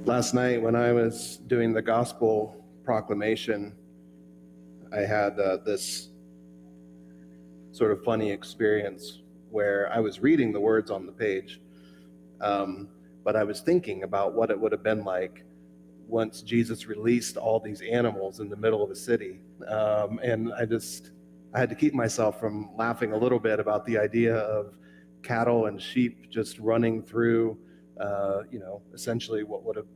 Last night when I was doing the gospel proclamation, I had this sort of funny experience where I was reading the words on the page, but I was thinking about what it would have been like once Jesus released all these animals in the middle of a city. And I had to keep myself from laughing a little bit about the idea of cattle and sheep just running through, essentially what would have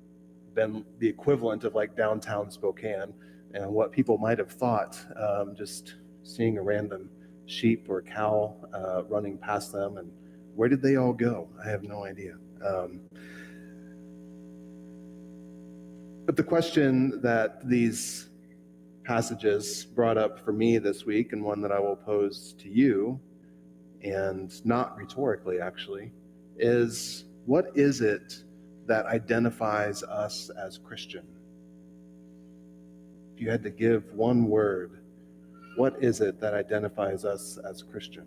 been the equivalent of like downtown Spokane, and what people might have thought, just seeing a random sheep or cow running past them, and where did they all go? I have no idea. But the question that these passages brought up for me this week, and one that I will pose to you, and not rhetorically actually, is what is it that identifies us as Christian? If you had to give one word, what is it that identifies us as Christian?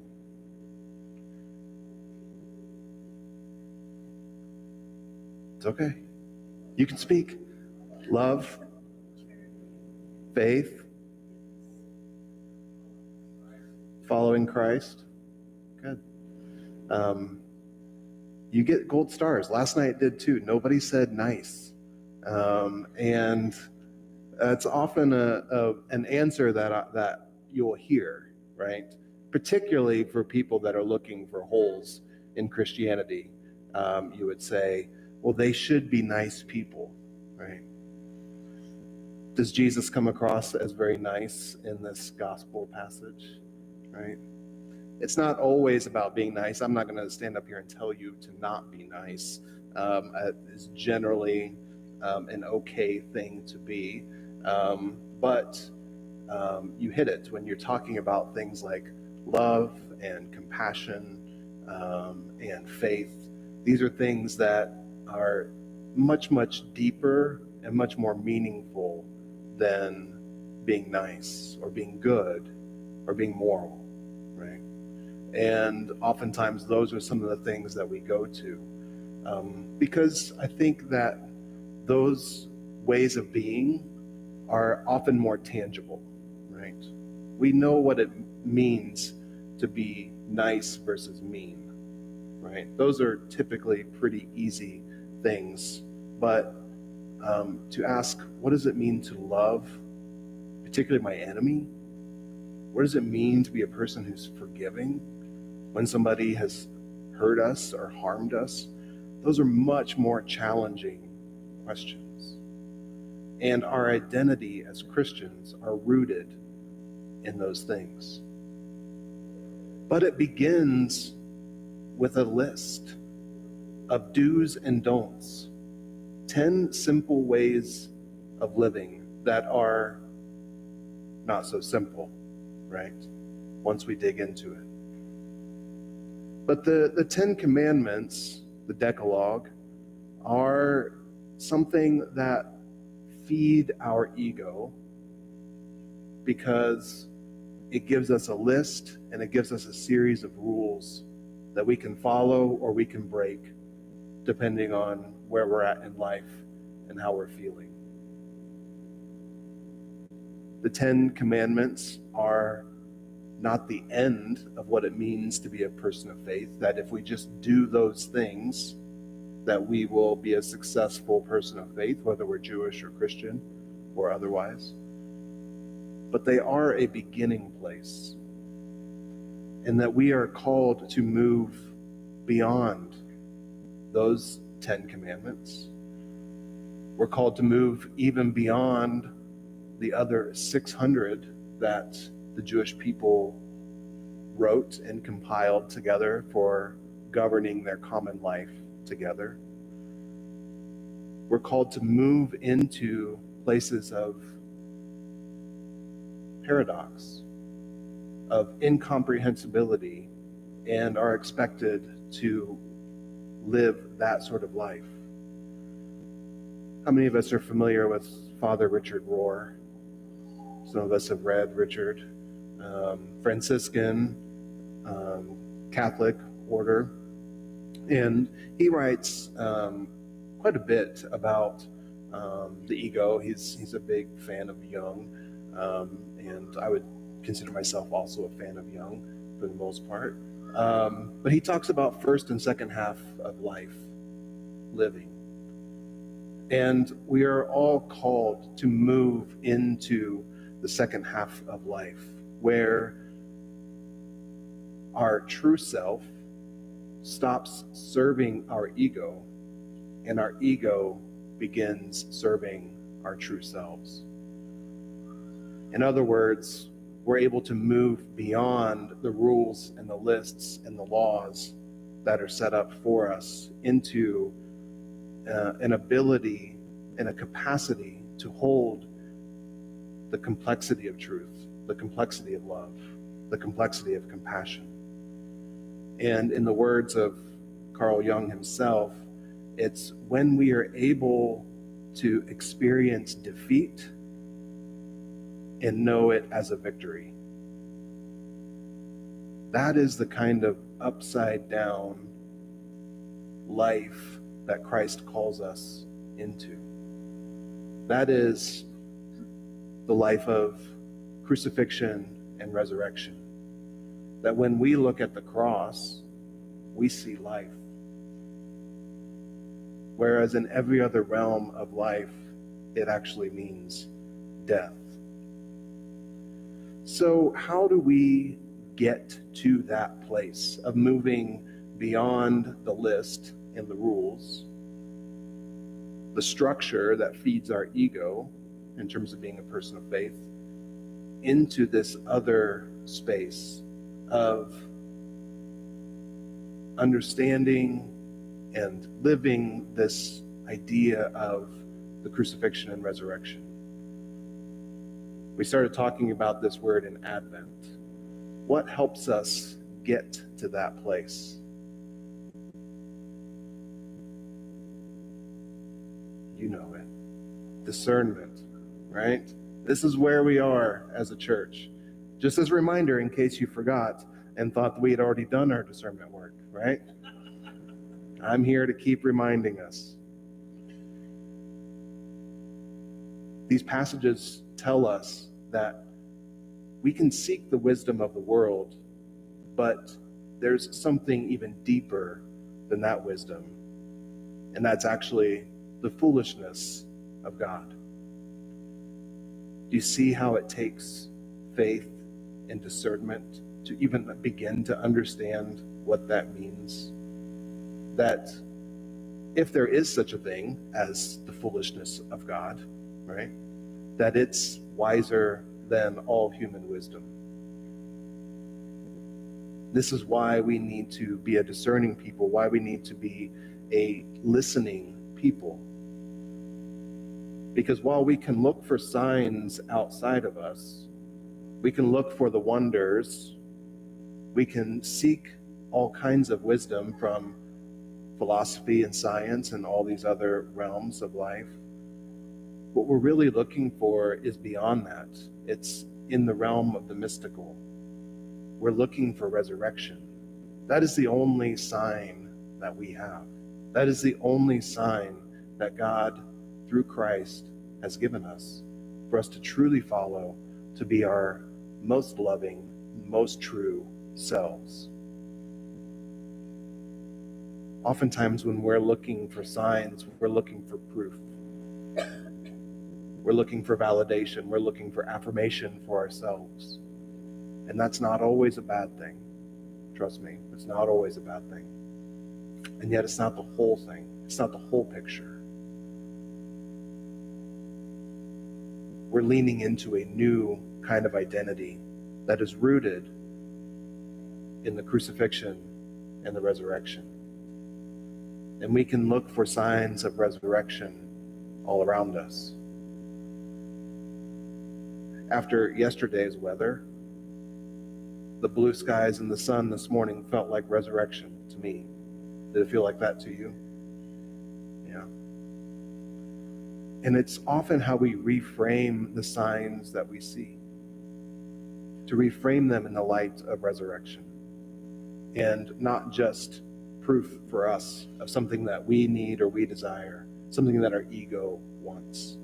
It's okay. You can speak. Love, faith, following Christ. Good. You get gold stars. Last night did too. Nobody said nice. And it's often an answer that you'll hear, right? Particularly for people that are looking for holes in Christianity. You would say, well, they should be nice people, right? Does Jesus come across as very nice in this gospel passage, right? It's not always about being nice. I'm not going to stand up here and tell you to not be nice. It's generally an okay thing to be. But you hit it when you're talking about things like love and compassion and faith. These are things that are much, much deeper and much more meaningful than being nice or being good or being moral, right? And oftentimes those are some of the things that we go to, because I think that those ways of being are often more tangible, right? We know what it means to be nice versus mean, right? Those are typically pretty easy things, but to ask, what does it mean to love, particularly my enemy? What does it mean to be a person who's forgiving when somebody has hurt us or harmed us? Those are much more challenging questions. And our identity as Christians are rooted in those things. But it begins with a list of do's and don'ts. 10 simple ways of living that are not so simple, right? Once we dig into it. But the 10 commandments, the Decalogue, are something that feed our ego because it gives us a list and it gives us a series of rules that we can follow or we can break depending on where we're at in life and how we're feeling. The 10 commandments are not the end of what it means to be a person of faith, that if we just do those things, that we will be a successful person of faith, whether we're Jewish or Christian or otherwise. But they are a beginning place, and that we are called to move beyond those 10 commandments. We're called to move even beyond the other 600 that the Jewish people wrote and compiled together for governing their common life together. We're called to move into places of paradox, of incomprehensibility, and are expected to live that sort of life. How many of us are familiar with Father Richard Rohr? Some of us have read Richard. Franciscan, Catholic order. And he writes quite a bit about the ego. He's a big fan of Jung, and I would consider myself also a fan of Jung for the most part. But he talks about first and second half of life living. And we are all called to move into the second half of life, where our true self stops serving our ego, and our ego begins serving our true selves. In other words, we're able to move beyond the rules and the lists and the laws that are set up for us into an ability and a capacity to hold the complexity of truth, the complexity of love, the complexity of compassion. And in the words of Carl Jung himself, it's when we are able to experience defeat and know it as a victory. That is the kind of upside down life that Christ calls us into. That is the life of crucifixion and resurrection. That when we look at the cross, we see life. Whereas in every other realm of life, it actually means death. So how do we get to that place of moving beyond the list and the rules, the structure that feeds our ego in terms of being a person of faith, into this other space of understanding and living this idea of the crucifixion and resurrection? We started talking about this word in Advent. What helps us get to that place? You know it. Discernment, right? This is where we are as a church. Just as a reminder, in case you forgot and thought that we had already done our discernment work, right? I'm here to keep reminding us. These passages tell us that we can seek the wisdom of the world, but there's something even deeper than that wisdom, and that's actually the foolishness of God. Do you see how it takes faith and discernment to even begin to understand what that means? That if there is such a thing as the foolishness of God, right, that it's wiser than all human wisdom. This is why we need to be a discerning people, why we need to be a listening people. Because while we can look for signs outside of us, we can look for the wonders, we can seek all kinds of wisdom from philosophy and science and all these other realms of life, what we're really looking for is beyond that. It's in the realm of the mystical. We're looking for resurrection. That is the only sign that we have. That is the only sign that God, through Christ, has given us for us to truly follow, to be our most loving, most true selves. Oftentimes when we're looking for signs, we're looking for proof. We're looking for validation. We're looking for affirmation for ourselves. And that's not always a bad thing. Trust me, it's not always a bad thing. And yet it's not the whole thing. It's not the whole picture. We're leaning into a new kind of identity that is rooted in the crucifixion and the resurrection. And we can look for signs of resurrection all around us. After yesterday's weather, the blue skies and the sun this morning felt like resurrection to me. Did it feel like that to you? Yeah. And it's often how we reframe the signs that we see, to reframe them in the light of resurrection, and not just proof for us of something that we need or we desire, something that our ego wants.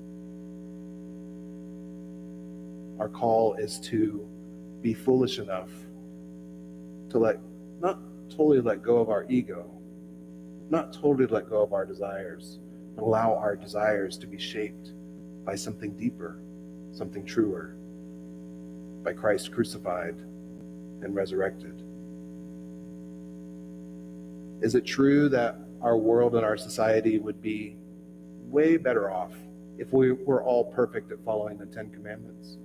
Our call is to be foolish enough to not totally let go of our ego, not totally let go of our desires, but allow our desires to be shaped by something deeper, something truer, by Christ crucified and resurrected. Is it true that our world and our society would be way better off if we were all perfect at following the 10 Commandments?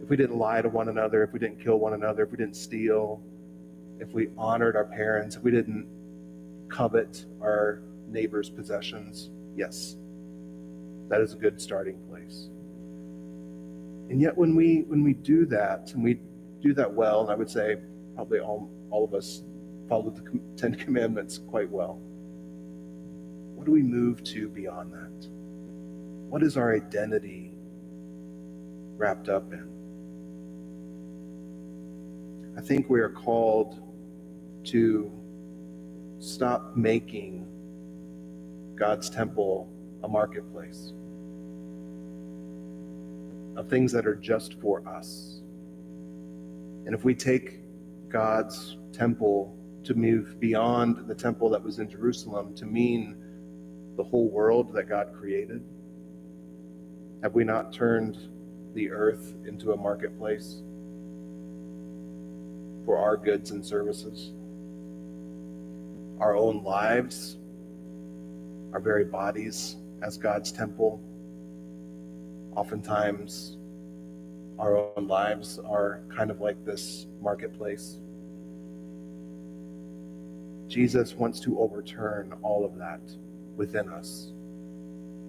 If we didn't lie to one another, if we didn't kill one another, if we didn't steal, if we honored our parents, if we didn't covet our neighbor's possessions? Yes, that is a good starting place. And yet when we do that, and we do that well, and I would say probably all of us follow the 10 Commandments quite well, what do we move to beyond that? What is our identity wrapped up in? I think we are called to stop making God's temple a marketplace of things that are just for us. And if we take God's temple to move beyond the temple that was in Jerusalem to mean the whole world that God created, have we not turned the earth into a marketplace for our goods and services? Our own lives, our very bodies as God's temple. Oftentimes, our own lives are kind of like this marketplace. Jesus wants to overturn all of that within us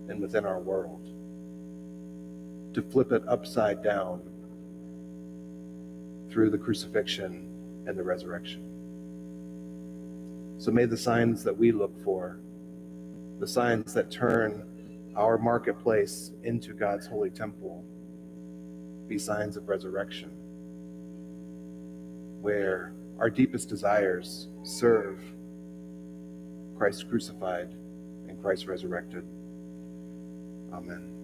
and within our world, to flip it upside down through the crucifixion and the resurrection. So may the signs that we look for, the signs that turn our marketplace into God's holy temple, be signs of resurrection, where our deepest desires serve Christ crucified and Christ resurrected. Amen.